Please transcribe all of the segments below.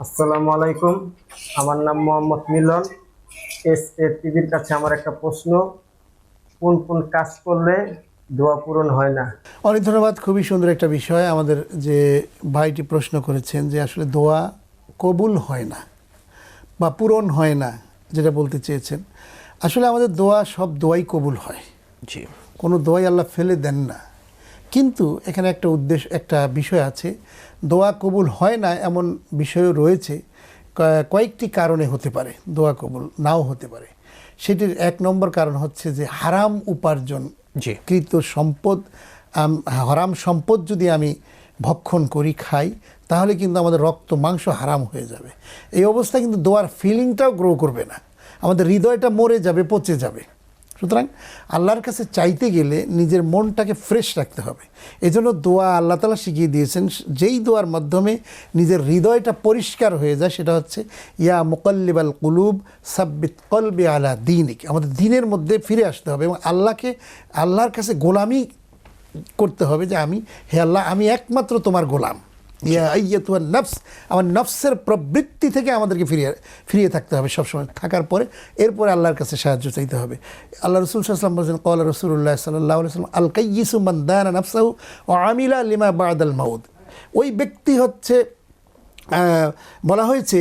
আসসালামু আলাইকুম। আমার নাম মোহাম্মদ মিলন। টিভির কাছে আমার একটা প্রশ্ন, কোন কোন কাজ করলে দোয়া পূরণ হয় না? অনেক ধন্যবাদ। খুবই সুন্দর একটা বিষয় আমাদের যে ভাইটি প্রশ্ন করেছেন যে আসলে দোয়া কবুল হয় না বা পূরণ হয় না, যেটা বলতে চেয়েছেন। আসলে আমাদের দোয়া, সব দোয়াই কবুল হয়, জি, কোনো দোয়াই আল্লাহ ফেলে দেন না। কিন্তু এখানে একটা বিষয় আছে, দোয়া কবুল হয় না এমন বিষয়ও রয়েছে। কয়েকটি কারণে হতে পারে দোয়া কবুল নাও হতে পারে। সেটির এক নম্বর কারণ হচ্ছে যে হারাম উপার্জন জি, কৃত সম্পদ, হারাম সম্পদ যদি আমি ভক্ষণ করি, খাই, তাহলে কিন্তু আমাদের রক্ত মাংস হারাম হয়ে যাবে। এই অবস্থায় কিন্তু দোয়ার ফিলিংটাও গ্রো করবে না, আমাদের হৃদয়টা মরে যাবে, পচে যাবে। সুতরাং আল্লাহর কাছে চাইতে গেলে নিজের মনটাকে ফ্রেশ রাখতে হবে। এজন্য দোয়া আল্লাহ তাআলা শিখিয়ে দিয়েছেন, যেই দোয়ার মাধ্যমে নিজের হৃদয়টা পরিষ্কার হয়ে যায় সেটা হচ্ছে ইয়া মুকাল্লিবাল কুলুব সাব্বিত কলবি আলা দীনিক। আমাদের দিনের মধ্যে ফিরে আসতে হবে এবং আল্লাহর কাছে গোলামি করতে হবে যে হে আল্লাহ, আমি একমাত্র তোমার গোলাম। ইয়া আইয়াতুন নফস, আমার নফসের প্রবৃত্তি থেকে আমাদেরকে ফিরিয়ে থাকতে হবে সবসময়। থাকার পরে এরপরে আল্লাহর কাছে সাহায্য চাইতে হবে। আল্লাহ রাসূল সাল্লাল্লাহু আলাইহি ওয়াসাল্লাম বলেছেন, ক্বালা রাসূলুল্লাহ সাল্লাল্লাহু আলাইহি ওয়াসাল্লাম, আল কাইয়িসু মান দানা নাফসাহু ওয়া আমিলা লিমা বা'দাল মাউত। ওই ব্যক্তি হচ্ছে, বলা হয়েছে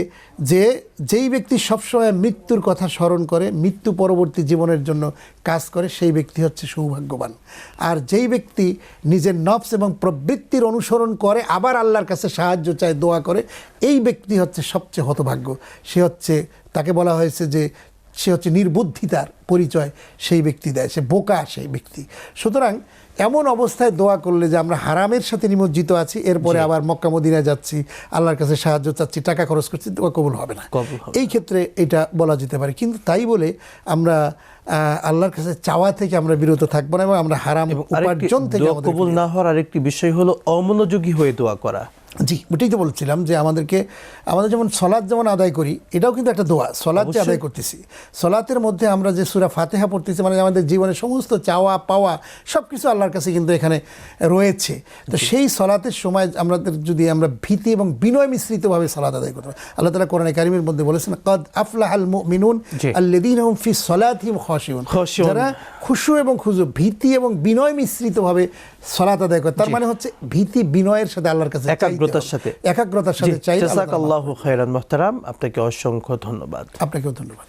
যে যেই ব্যক্তি সবসময় মৃত্যুর কথা স্মরণ করে, মৃত্যু পরবর্তী জীবনের জন্য কাজ করে, সেই ব্যক্তি হচ্ছে সৌভাগ্যবান। আর যেই ব্যক্তি নিজের নফস এবং প্রবৃত্তির অনুসরণ করে আবার আল্লাহর কাছে সাহায্য চায়, দোয়া করে, এই ব্যক্তি হচ্ছে সবচেয়ে হতভাগ্য। তাকে বলা হয়েছে যে সে হচ্ছে নির্বুদ্ধিতার পরিচয় সেই ব্যক্তি দেয়, সে বোকা সেই ব্যক্তি। সুতরাং এমন অবস্থায় দোয়া করলে যে আমরা হারামের সাথে নিমজ্জিত আছি, এরপরে আবার মক্কা মদিনায় যাচ্ছি, আল্লাহর কাছে সাহায্য চাচ্ছি, টাকা খরচ করছি, দোয়া কবুল হবে না। এই ক্ষেত্রে এটা বলা যেতে পারে। কিন্তু তাই বলে আমরা আল্লাহর কাছে চাওয়া থেকে আমরা বিরত থাকবো না এবং আমরা হারাম উপার্জন থেকে দোয়া কবুল না হওয়ার আরেকটি বিষয় হলো অমনোযোগী হয়ে দোয়া করা। জি, ওটাই তো বলছিলাম যে আমাদের যেমন সলাৎ যেমন আদায় করি, এটাও কিন্তু একটা দোয়া। সলাৎ যে আদায় করতেছি, সলাতের মধ্যে আমরা যে সূরা ফাতিহা পড়তেছি, মানে আমাদের জীবনের সমস্ত চাওয়া পাওয়া সব কিছু আল্লাহর কাছে কিন্তু এখানে রয়েছে। তো সেই সলাতের সময় যদি আমরা ভীতি এবং বিনয় মিশ্রিতভাবে সলাত আদায় করতে পারি, আল্লাহ তাআলা কোরআনে কারিমের মধ্যে বলেছেন, কদ আফলাহাল মুমিনুন আল্লাযীনা হুম ফি সলাতিহিম খাশিউন। যারা খুশু এবং খুজু, ভীতি এবং বিনয় মিশ্রিতভাবে সলাত আদায় করে, তার মানে হচ্ছে ভীতি বিনয়ের সাথে আল্লাহর কাছে একাগ্রতার সাথে চাই। জাযাকাল্লাহু খাইরান মুহতারাম, আপনাকে অসংখ্য ধন্যবাদ। আপনাকেও ধন্যবাদ।